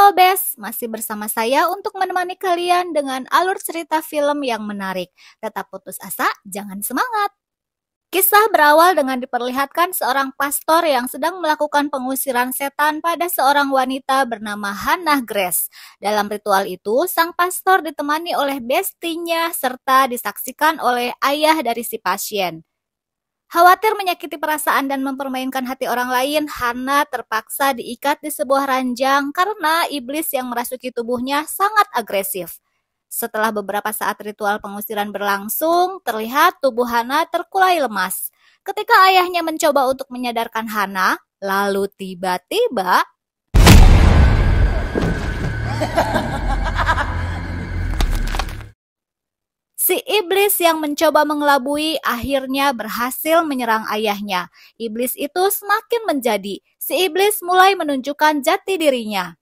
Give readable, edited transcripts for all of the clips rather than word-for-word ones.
Halo Bes, masih bersama saya untuk menemani kalian dengan alur cerita film yang menarik. Tetap putus asa, jangan semangat. Kisah berawal dengan diperlihatkan seorang pastor yang sedang melakukan pengusiran setan pada seorang wanita bernama Hannah Grace. Dalam ritual itu, sang pastor ditemani oleh bestinya serta disaksikan oleh ayah dari si pasien. Khawatir menyakiti perasaan dan mempermainkan hati orang lain, Hannah terpaksa diikat di sebuah ranjang karena iblis yang merasuki tubuhnya sangat agresif. Setelah beberapa saat ritual pengusiran berlangsung, terlihat tubuh Hannah terkulai lemas. Ketika ayahnya mencoba untuk menyadarkan Hannah, lalu tiba-tiba si iblis yang mencoba mengelabui akhirnya berhasil menyerang ayahnya. Iblis itu semakin menjadi. Si iblis mulai menunjukkan jati dirinya.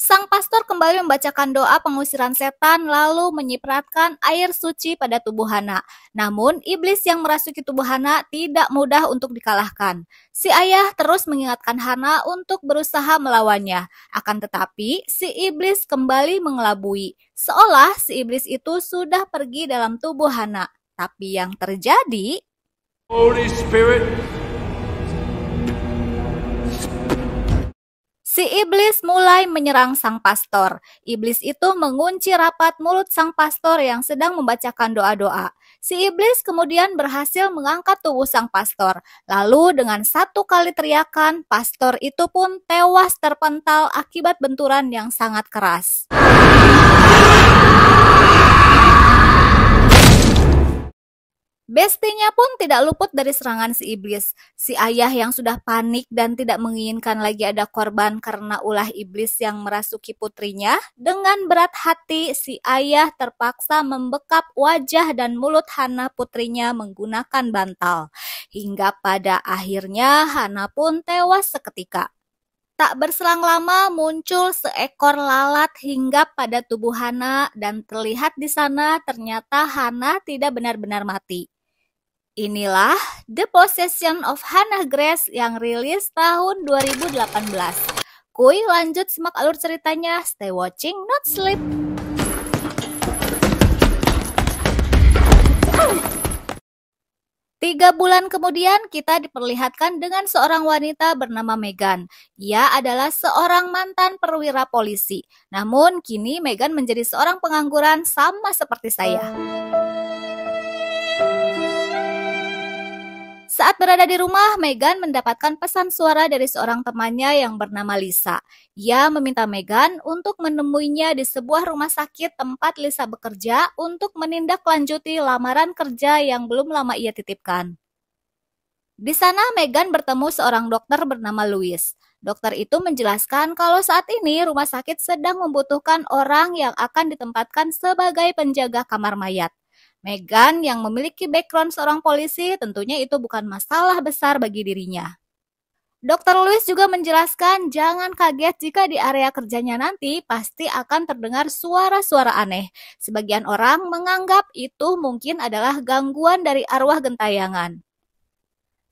Sang pastor kembali membacakan doa pengusiran setan lalu menyipratkan air suci pada tubuh Hannah. Namun, iblis yang merasuki tubuh Hannah tidak mudah untuk dikalahkan. Si ayah terus mengingatkan Hannah untuk berusaha melawannya. Akan tetapi, si iblis kembali mengelabui. Seolah si iblis itu sudah pergi dalam tubuh Hannah. Tapi yang terjadi... Holy Spirit. Si iblis mulai menyerang sang pastor. Iblis itu mengunci rapat mulut sang pastor yang sedang membacakan doa-doa. Si iblis kemudian berhasil mengangkat tubuh sang pastor. Lalu dengan satu kali teriakan, pastor itu pun tewas terpental akibat benturan yang sangat keras. Bestinya pun tidak luput dari serangan si iblis. Si ayah yang sudah panik dan tidak menginginkan lagi ada korban karena ulah iblis yang merasuki putrinya, dengan berat hati si ayah terpaksa membekap wajah dan mulut Hannah putrinya menggunakan bantal. Hingga pada akhirnya Hannah pun tewas seketika. Tak berselang lama muncul seekor lalat hinggap pada tubuh Hannah dan terlihat di sana ternyata Hannah tidak benar-benar mati. Inilah The Possession of Hannah Grace yang rilis tahun 2018. Kuy lanjut simak alur ceritanya. Stay watching, not sleep. Tiga bulan kemudian kita diperlihatkan dengan seorang wanita bernama Megan. Ia adalah seorang mantan perwira polisi. Namun kini Megan menjadi seorang pengangguran sama seperti saya. Saat berada di rumah, Megan mendapatkan pesan suara dari seorang temannya yang bernama Lisa. Ia meminta Megan untuk menemuinya di sebuah rumah sakit tempat Lisa bekerja untuk menindaklanjuti lamaran kerja yang belum lama ia titipkan. Di sana Megan bertemu seorang dokter bernama Louis. Dokter itu menjelaskan kalau saat ini rumah sakit sedang membutuhkan orang yang akan ditempatkan sebagai penjaga kamar mayat. Megan yang memiliki background seorang polisi tentunya itu bukan masalah besar bagi dirinya. Dr. Louis juga menjelaskan jangan kaget jika di area kerjanya nanti pasti akan terdengar suara-suara aneh. Sebagian orang menganggap itu mungkin adalah gangguan dari arwah gentayangan.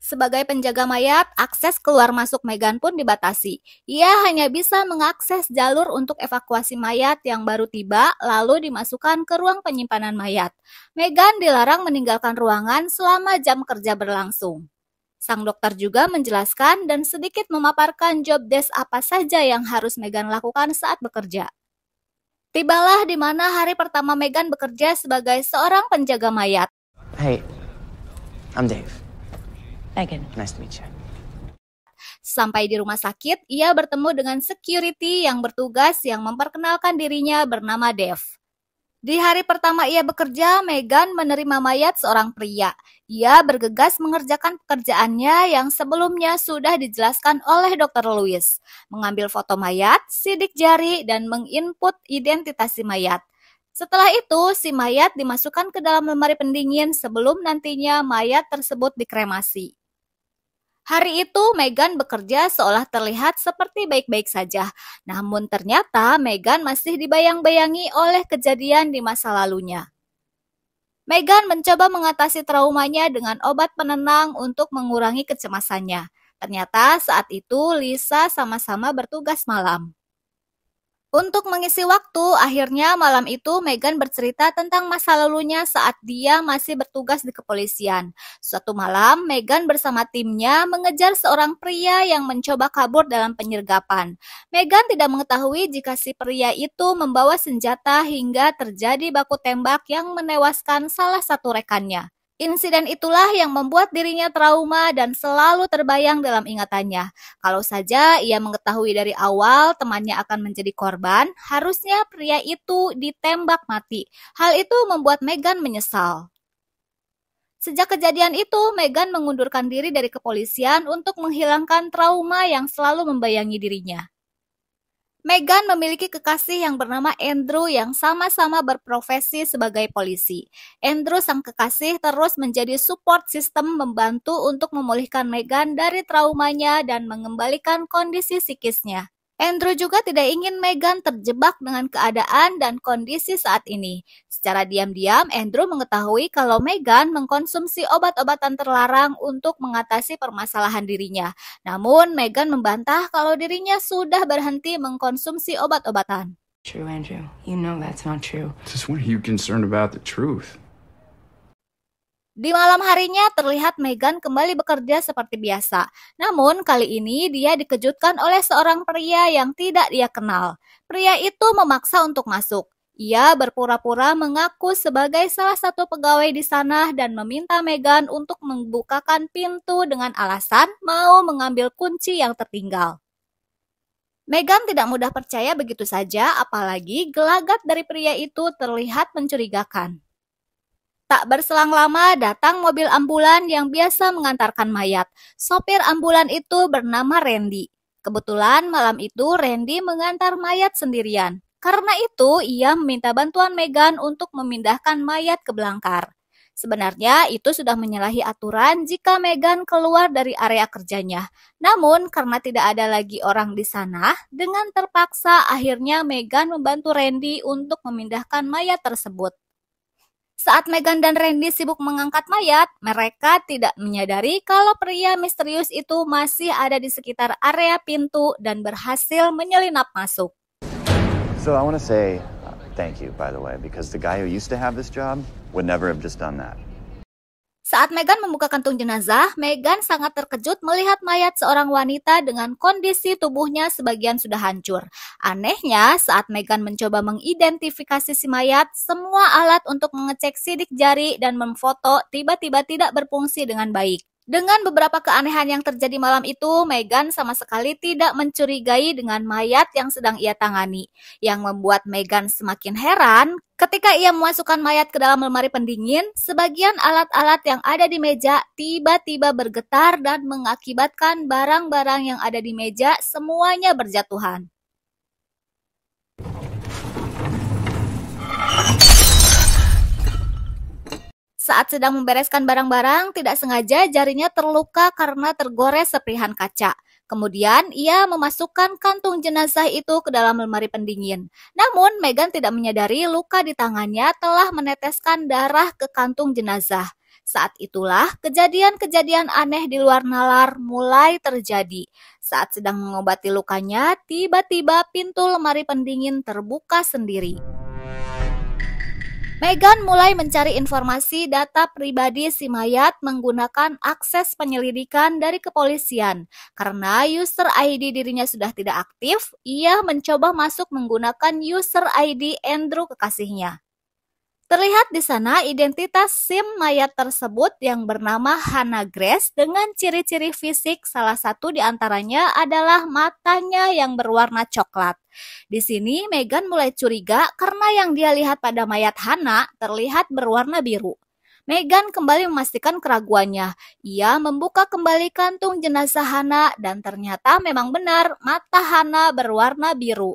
Sebagai penjaga mayat, akses keluar masuk Megan pun dibatasi. Ia hanya bisa mengakses jalur untuk evakuasi mayat yang baru tiba, lalu dimasukkan ke ruang penyimpanan mayat. Megan dilarang meninggalkan ruangan selama jam kerja berlangsung. Sang dokter juga menjelaskan dan sedikit memaparkan job desk apa saja yang harus Megan lakukan saat bekerja. Tibalah di mana hari pertama Megan bekerja sebagai seorang penjaga mayat. Hey, I'm Dave. Megan. Nice to meet you. Sampai di rumah sakit, ia bertemu dengan security yang bertugas yang memperkenalkan dirinya bernama Dave. Di hari pertama ia bekerja, Megan menerima mayat seorang pria. Ia bergegas mengerjakan pekerjaannya yang sebelumnya sudah dijelaskan oleh Dr. Louis. Mengambil foto mayat, sidik jari, dan menginput identitas si mayat. Setelah itu, si mayat dimasukkan ke dalam lemari pendingin sebelum nantinya mayat tersebut dikremasi. Hari itu Megan bekerja seolah terlihat seperti baik-baik saja. Namun ternyata Megan masih dibayang-bayangi oleh kejadian di masa lalunya. Megan mencoba mengatasi traumanya dengan obat penenang untuk mengurangi kecemasannya. Ternyata saat itu Lisa sama-sama bertugas malam. Untuk mengisi waktu, akhirnya malam itu Meghan bercerita tentang masa lalunya saat dia masih bertugas di kepolisian. Suatu malam, Meghan bersama timnya mengejar seorang pria yang mencoba kabur dalam penyergapan. Meghan tidak mengetahui jika si pria itu membawa senjata hingga terjadi baku tembak yang menewaskan salah satu rekannya. Insiden itulah yang membuat dirinya trauma dan selalu terbayang dalam ingatannya. Kalau saja ia mengetahui dari awal temannya akan menjadi korban, harusnya pria itu ditembak mati. Hal itu membuat Meghan menyesal. Sejak kejadian itu, Meghan mengundurkan diri dari kepolisian untuk menghilangkan trauma yang selalu membayangi dirinya. Meghan memiliki kekasih yang bernama Andrew yang sama-sama berprofesi sebagai polisi. Andrew sang kekasih terus menjadi support system membantu untuk memulihkan Meghan dari traumanya dan mengembalikan kondisi psikisnya. Andrew juga tidak ingin Meghan terjebak dengan keadaan dan kondisi saat ini. Secara diam-diam, Andrew mengetahui kalau Meghan mengkonsumsi obat-obatan terlarang untuk mengatasi permasalahan dirinya. Namun, Meghan membantah kalau dirinya sudah berhenti mengkonsumsi obat-obatan. True, Andrew. You know that's not true. Just when are you concerned about the truth? Di malam harinya terlihat Meghan kembali bekerja seperti biasa. Namun kali ini dia dikejutkan oleh seorang pria yang tidak dia kenal. Pria itu memaksa untuk masuk. Ia berpura-pura mengaku sebagai salah satu pegawai di sana dan meminta Meghan untuk membukakan pintu dengan alasan mau mengambil kunci yang tertinggal. Meghan tidak mudah percaya begitu saja, apalagi gelagat dari pria itu terlihat mencurigakan. Tak berselang lama datang mobil ambulan yang biasa mengantarkan mayat. Sopir ambulan itu bernama Randy. Kebetulan malam itu Randy mengantar mayat sendirian. Karena itu ia meminta bantuan Meghan untuk memindahkan mayat ke belangkar. Sebenarnya itu sudah menyalahi aturan jika Meghan keluar dari area kerjanya. Namun karena tidak ada lagi orang di sana, dengan terpaksa akhirnya Meghan membantu Randy untuk memindahkan mayat tersebut. Saat Meghan dan Randy sibuk mengangkat mayat, mereka tidak menyadari kalau pria misterius itu masih ada di sekitar area pintu dan berhasil menyelinap masuk. So I want to say thank you, by the way, because the guy who used to have this job would never have just done that. Saat Meghan membuka kantung jenazah, Meghan sangat terkejut melihat mayat seorang wanita dengan kondisi tubuhnya sebagian sudah hancur. Anehnya, saat Meghan mencoba mengidentifikasi si mayat, semua alat untuk mengecek sidik jari dan memfoto tiba-tiba tidak berfungsi dengan baik. Dengan beberapa keanehan yang terjadi malam itu, Meghan sama sekali tidak mencurigai dengan mayat yang sedang ia tangani. Yang membuat Meghan semakin heran, ketika ia memasukkan mayat ke dalam lemari pendingin, sebagian alat-alat yang ada di meja tiba-tiba bergetar dan mengakibatkan barang-barang yang ada di meja semuanya berjatuhan. Saat sedang membereskan barang-barang, tidak sengaja jarinya terluka karena tergores serpihan kaca. Kemudian, ia memasukkan kantung jenazah itu ke dalam lemari pendingin. Namun, Meghan tidak menyadari luka di tangannya telah meneteskan darah ke kantung jenazah. Saat itulah, kejadian-kejadian aneh di luar nalar mulai terjadi. Saat sedang mengobati lukanya, tiba-tiba pintu lemari pendingin terbuka sendiri. Meghan mulai mencari informasi data pribadi si mayat menggunakan akses penyelidikan dari kepolisian. Karena user ID dirinya sudah tidak aktif, ia mencoba masuk menggunakan user ID Andrew kekasihnya. Terlihat di sana identitas SIM mayat tersebut yang bernama Hannah Grace dengan ciri-ciri fisik, salah satu di antaranya adalah matanya yang berwarna coklat. Di sini Meghan mulai curiga karena yang dia lihat pada mayat Hannah terlihat berwarna biru. Meghan kembali memastikan keraguannya. Ia membuka kembali kantung jenazah Hannah dan ternyata memang benar mata Hannah berwarna biru.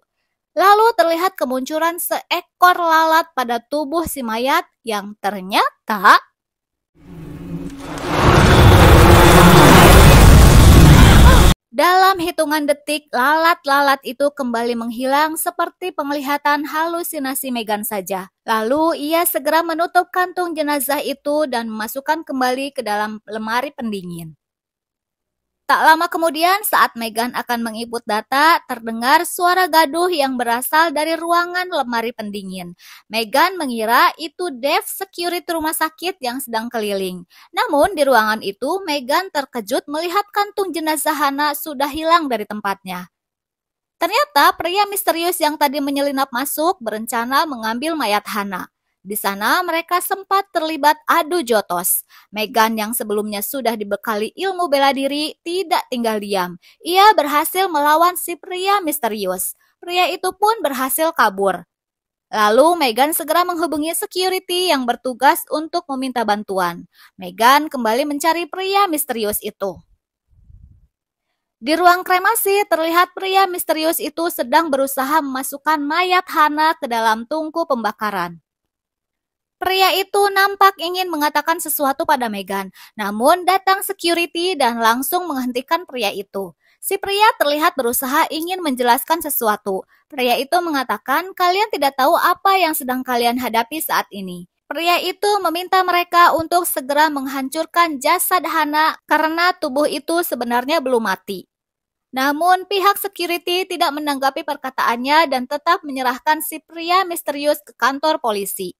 Lalu terlihat kemunculan seekor lalat pada tubuh si mayat yang ternyata dalam hitungan detik lalat-lalat itu kembali menghilang seperti penglihatan halusinasi Meghan saja. Lalu ia segera menutup kantung jenazah itu dan memasukkan kembali ke dalam lemari pendingin. Tak lama kemudian, saat Meghan akan menginput data, terdengar suara gaduh yang berasal dari ruangan lemari pendingin. Meghan mengira itu Dave, security rumah sakit yang sedang keliling. Namun, di ruangan itu, Meghan terkejut melihat kantung jenazah Hannah sudah hilang dari tempatnya. Ternyata, pria misterius yang tadi menyelinap masuk berencana mengambil mayat Hannah. Di sana mereka sempat terlibat adu jotos. Meghan yang sebelumnya sudah dibekali ilmu bela diri tidak tinggal diam. Ia berhasil melawan si pria misterius. Pria itu pun berhasil kabur. Lalu Meghan segera menghubungi security yang bertugas untuk meminta bantuan. Meghan kembali mencari pria misterius itu. Di ruang kremasi terlihat pria misterius itu sedang berusaha memasukkan mayat Hannah ke dalam tungku pembakaran. Pria itu nampak ingin mengatakan sesuatu pada Meghan, namun datang security dan langsung menghentikan pria itu. Si pria terlihat berusaha ingin menjelaskan sesuatu. Pria itu mengatakan, "Kalian tidak tahu apa yang sedang kalian hadapi saat ini." Pria itu meminta mereka untuk segera menghancurkan jasad Hannah karena tubuh itu sebenarnya belum mati. Namun pihak security tidak menanggapi perkataannya dan tetap menyerahkan si pria misterius ke kantor polisi.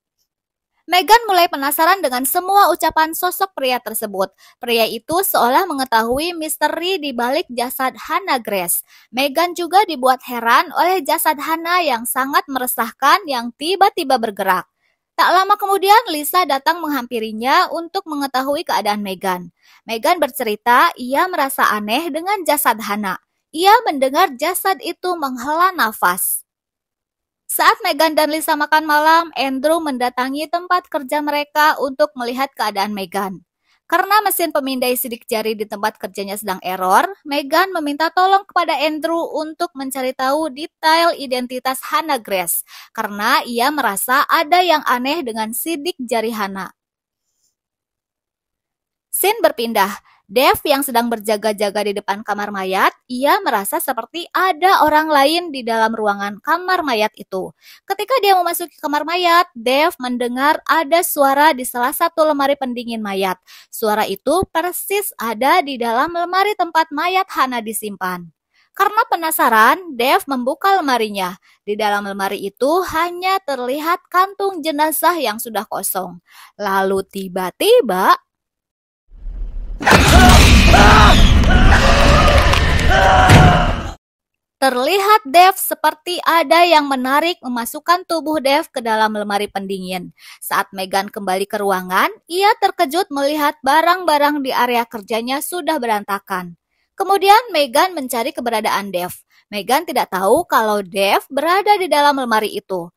Meghan mulai penasaran dengan semua ucapan sosok pria tersebut. Pria itu seolah mengetahui misteri di balik jasad Hannah Grace. Meghan juga dibuat heran oleh jasad Hannah yang sangat meresahkan yang tiba-tiba bergerak. Tak lama kemudian Lisa datang menghampirinya untuk mengetahui keadaan Meghan. Meghan bercerita ia merasa aneh dengan jasad Hannah. Ia mendengar jasad itu menghela nafas. Saat Meghan dan Lisa makan malam, Andrew mendatangi tempat kerja mereka untuk melihat keadaan Meghan. Karena mesin pemindai sidik jari di tempat kerjanya sedang error, Meghan meminta tolong kepada Andrew untuk mencari tahu detail identitas Hannah Grace, karena ia merasa ada yang aneh dengan sidik jari Hannah. Scene berpindah. Dave yang sedang berjaga-jaga di depan kamar mayat, ia merasa seperti ada orang lain di dalam ruangan kamar mayat itu. Ketika dia memasuki kamar mayat, Dave mendengar ada suara di salah satu lemari pendingin mayat. Suara itu persis ada di dalam lemari tempat mayat Hannah disimpan. Karena penasaran, Dave membuka lemarinya. Di dalam lemari itu hanya terlihat kantung jenazah yang sudah kosong. Lalu tiba-tiba terlihat Dave seperti ada yang menarik memasukkan tubuh Dave ke dalam lemari pendingin. Saat Meghan kembali ke ruangan, ia terkejut melihat barang-barang di area kerjanya sudah berantakan. Kemudian Meghan mencari keberadaan Dave. Meghan tidak tahu kalau Dave berada di dalam lemari itu.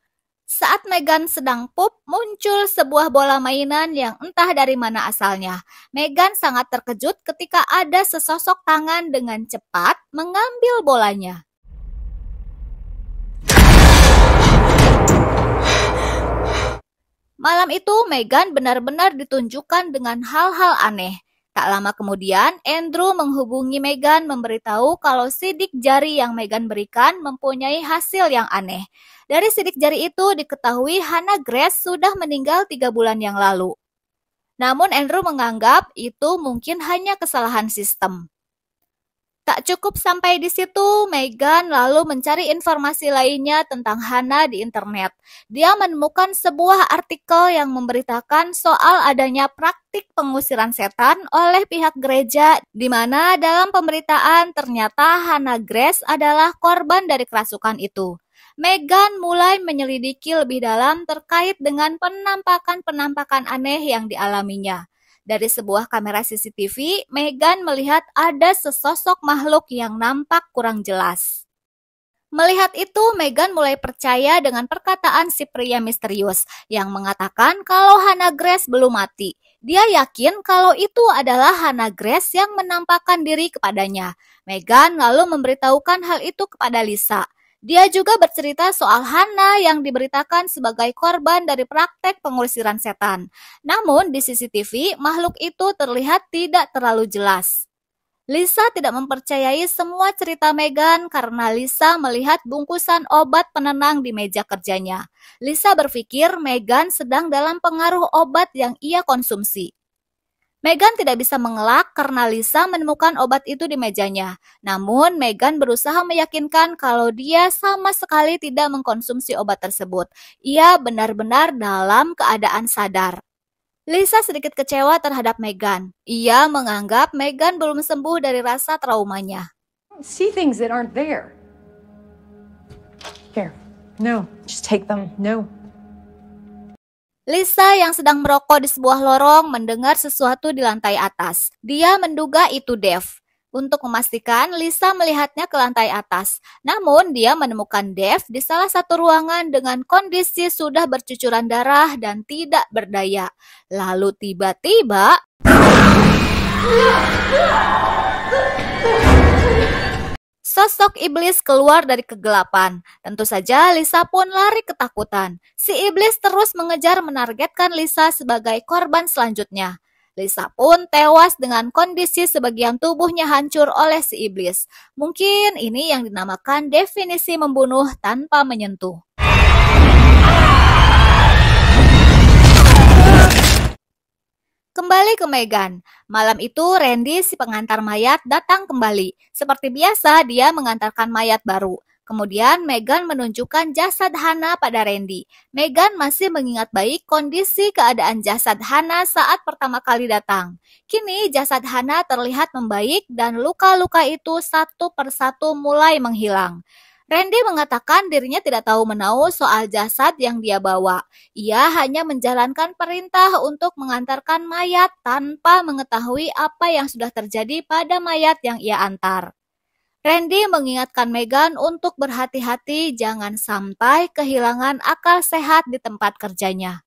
Saat Meghan sedang pup, muncul sebuah bola mainan yang entah dari mana asalnya. Meghan sangat terkejut ketika ada sesosok tangan dengan cepat mengambil bolanya. Malam itu, Meghan benar-benar ditunjukkan dengan hal-hal aneh. Tak lama kemudian, Andrew menghubungi Meghan memberitahu kalau sidik jari yang Meghan berikan mempunyai hasil yang aneh. Dari sidik jari itu diketahui Hannah Grace sudah meninggal 3 bulan yang lalu. Namun Andrew menganggap itu mungkin hanya kesalahan sistem. Tak cukup sampai di situ, Meghan lalu mencari informasi lainnya tentang Hannah di internet. Dia menemukan sebuah artikel yang memberitakan soal adanya praktik pengusiran setan oleh pihak gereja, di mana dalam pemberitaan ternyata Hannah Grace adalah korban dari kerasukan itu. Meghan mulai menyelidiki lebih dalam terkait dengan penampakan-penampakan aneh yang dialaminya. Dari sebuah kamera CCTV, Meghan melihat ada sesosok makhluk yang nampak kurang jelas. Melihat itu, Meghan mulai percaya dengan perkataan si pria misterius yang mengatakan kalau Hannah Grace belum mati. Dia yakin kalau itu adalah Hannah Grace yang menampakkan diri kepadanya. Meghan lalu memberitahukan hal itu kepada Lisa. Dia juga bercerita soal Hannah yang diberitakan sebagai korban dari praktek pengusiran setan. Namun di CCTV, makhluk itu terlihat tidak terlalu jelas. Lisa tidak mempercayai semua cerita Meghan karena Lisa melihat bungkusan obat penenang di meja kerjanya. Lisa berpikir Meghan sedang dalam pengaruh obat yang ia konsumsi. Megan tidak bisa mengelak karena Lisa menemukan obat itu di mejanya. Namun, Megan berusaha meyakinkan kalau dia sama sekali tidak mengkonsumsi obat tersebut. Ia benar-benar dalam keadaan sadar. Lisa sedikit kecewa terhadap Megan. Ia menganggap Megan belum sembuh dari rasa traumanya. See things that aren't there. Here. No. Just take them. No. Lisa yang sedang merokok di sebuah lorong mendengar sesuatu di lantai atas. Dia menduga itu Dave. Untuk memastikan, Lisa melihatnya ke lantai atas. Namun, dia menemukan Dave di salah satu ruangan dengan kondisi sudah bercucuran darah dan tidak berdaya. Lalu tiba-tiba... sosok iblis keluar dari kegelapan. Tentu saja Lisa pun lari ketakutan. Si iblis terus mengejar menargetkan Lisa sebagai korban selanjutnya. Lisa pun tewas dengan kondisi sebagian tubuhnya hancur oleh si iblis. Mungkin ini yang dinamakan definisi membunuh tanpa menyentuh. Kembali ke Megan. Malam itu Randy si pengantar mayat datang kembali. Seperti biasa dia mengantarkan mayat baru. Kemudian Megan menunjukkan jasad Hannah pada Randy. Megan masih mengingat baik kondisi keadaan jasad Hannah saat pertama kali datang. Kini jasad Hannah terlihat membaik dan luka-luka itu satu persatu mulai menghilang. Randy mengatakan dirinya tidak tahu menahu soal jasad yang dia bawa. Ia hanya menjalankan perintah untuk mengantarkan mayat tanpa mengetahui apa yang sudah terjadi pada mayat yang ia antar. Randy mengingatkan Megan untuk berhati-hati jangan sampai kehilangan akal sehat di tempat kerjanya.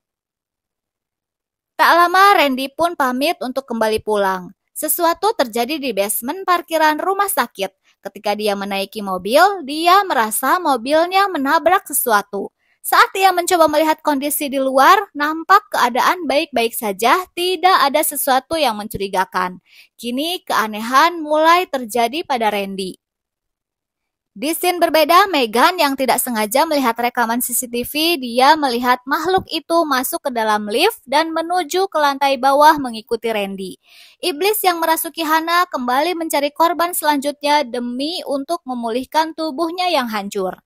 Tak lama Randy pun pamit untuk kembali pulang. Sesuatu terjadi di basement parkiran rumah sakit. Ketika dia menaiki mobil, dia merasa mobilnya menabrak sesuatu. Saat ia mencoba melihat kondisi di luar, nampak keadaan baik-baik saja, tidak ada sesuatu yang mencurigakan. Kini keanehan mulai terjadi pada Randy. Di scene berbeda, Megan yang tidak sengaja melihat rekaman CCTV, dia melihat makhluk itu masuk ke dalam lift dan menuju ke lantai bawah mengikuti Randy. Iblis yang merasuki Hannah kembali mencari korban selanjutnya demi untuk memulihkan tubuhnya yang hancur.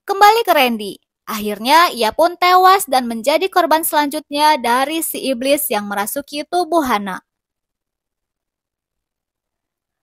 Kembali ke Randy. Akhirnya ia pun tewas dan menjadi korban selanjutnya dari si iblis yang merasuki tubuh Hannah.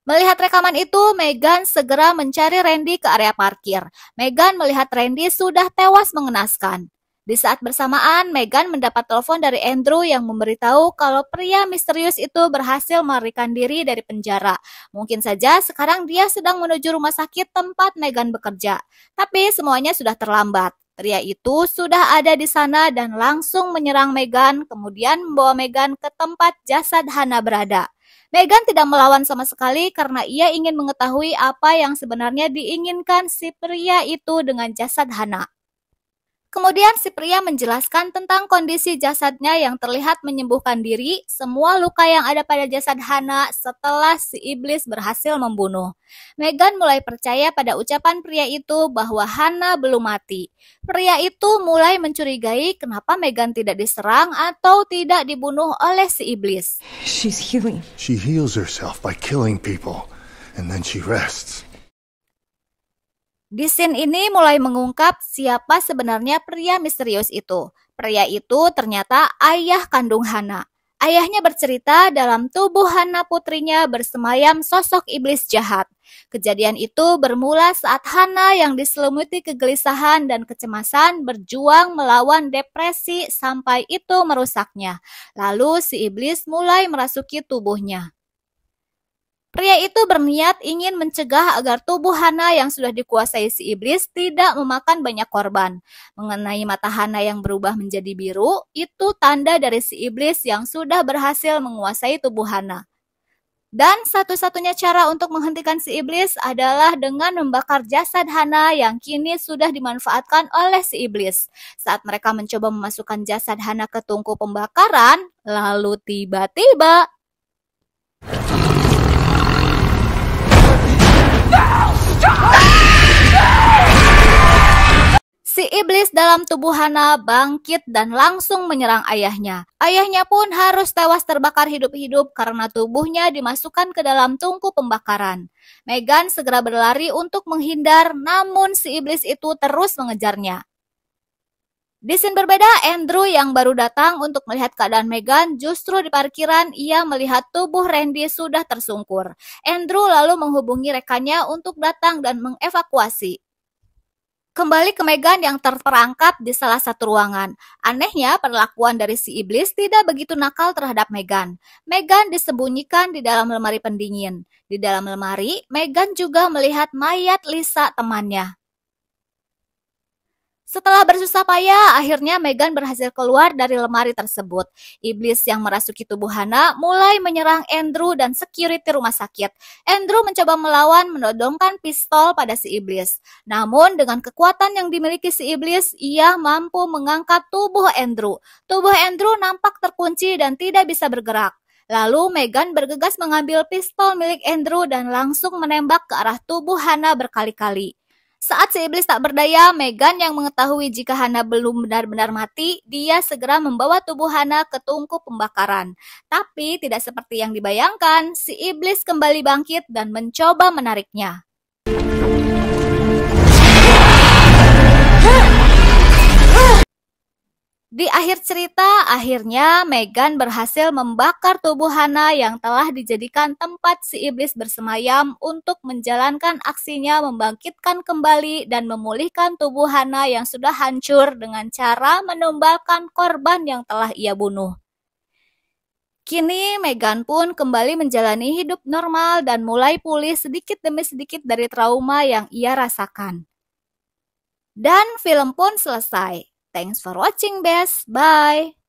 Melihat rekaman itu, Megan segera mencari Randy ke area parkir. Megan melihat Randy sudah tewas mengenaskan. Di saat bersamaan, Megan mendapat telepon dari Andrew yang memberitahu kalau pria misterius itu berhasil melarikan diri dari penjara. Mungkin saja sekarang dia sedang menuju rumah sakit tempat Megan bekerja. Tapi semuanya sudah terlambat. Pria itu sudah ada di sana dan langsung menyerang Megan, kemudian membawa Megan ke tempat jasad Hannah berada. Megan tidak melawan sama sekali karena ia ingin mengetahui apa yang sebenarnya diinginkan si pria itu dengan jasad Hannah. Kemudian si pria menjelaskan tentang kondisi jasadnya yang terlihat menyembuhkan diri, semua luka yang ada pada jasad Hannah setelah si iblis berhasil membunuh. Megan mulai percaya pada ucapan pria itu bahwa Hannah belum mati. Pria itu mulai mencurigai kenapa Megan tidak diserang atau tidak dibunuh oleh si iblis. She's healing. She heals herself by killing people, and then she rests. Di scene ini mulai mengungkap siapa sebenarnya pria misterius itu. Pria itu ternyata ayah kandung Hannah. Ayahnya bercerita dalam tubuh Hannah putrinya bersemayam sosok iblis jahat. Kejadian itu bermula saat Hannah yang diselimuti kegelisahan dan kecemasan berjuang melawan depresi sampai itu merusaknya. Lalu si iblis mulai merasuki tubuhnya. Pria itu berniat ingin mencegah agar tubuh Hannah yang sudah dikuasai si iblis tidak memakan banyak korban. Mengenai mata Hannah yang berubah menjadi biru, itu tanda dari si iblis yang sudah berhasil menguasai tubuh Hannah. Dan satu-satunya cara untuk menghentikan si iblis adalah dengan membakar jasad Hannah yang kini sudah dimanfaatkan oleh si iblis. Saat mereka mencoba memasukkan jasad Hannah ke tungku pembakaran, lalu tiba-tiba si Si iblis dalam tubuh Hana bangkit dan langsung menyerang ayahnya. Ayahnya pun harus tewas terbakar hidup-hidup karena tubuhnya dimasukkan ke dalam tungku pembakaran. Meghan segera berlari untuk menghindar, namun si iblis itu terus mengejarnya. Di scene berbeda, Andrew yang baru datang untuk melihat keadaan Meghan justru di parkiran ia melihat tubuh Randy sudah tersungkur. Andrew lalu menghubungi rekannya untuk datang dan mengevakuasi. Kembali ke Meghan yang terperangkap di salah satu ruangan. Anehnya, perlakuan dari si iblis tidak begitu nakal terhadap Meghan. Meghan disembunyikan di dalam lemari pendingin. Di dalam lemari, Meghan juga melihat mayat Lisa temannya. Setelah bersusah payah, akhirnya Meghan berhasil keluar dari lemari tersebut. Iblis yang merasuki tubuh Hana mulai menyerang Andrew dan security rumah sakit. Andrew mencoba melawan menodongkan pistol pada si iblis. Namun dengan kekuatan yang dimiliki si iblis, ia mampu mengangkat tubuh Andrew. Tubuh Andrew nampak terkunci dan tidak bisa bergerak. Lalu Meghan bergegas mengambil pistol milik Andrew dan langsung menembak ke arah tubuh Hana berkali-kali. Saat si iblis tak berdaya, Meghan yang mengetahui jika Hana belum benar-benar mati, dia segera membawa tubuh Hana ke tungku pembakaran. Tapi tidak seperti yang dibayangkan, si iblis kembali bangkit dan mencoba menariknya. Di akhir cerita, akhirnya Meghan berhasil membakar tubuh Hana yang telah dijadikan tempat si iblis bersemayam untuk menjalankan aksinya membangkitkan kembali dan memulihkan tubuh Hana yang sudah hancur dengan cara menumbalkan korban yang telah ia bunuh. Kini Meghan pun kembali menjalani hidup normal dan mulai pulih sedikit demi sedikit dari trauma yang ia rasakan. Dan film pun selesai. Thanks for watching, Bes. Bye.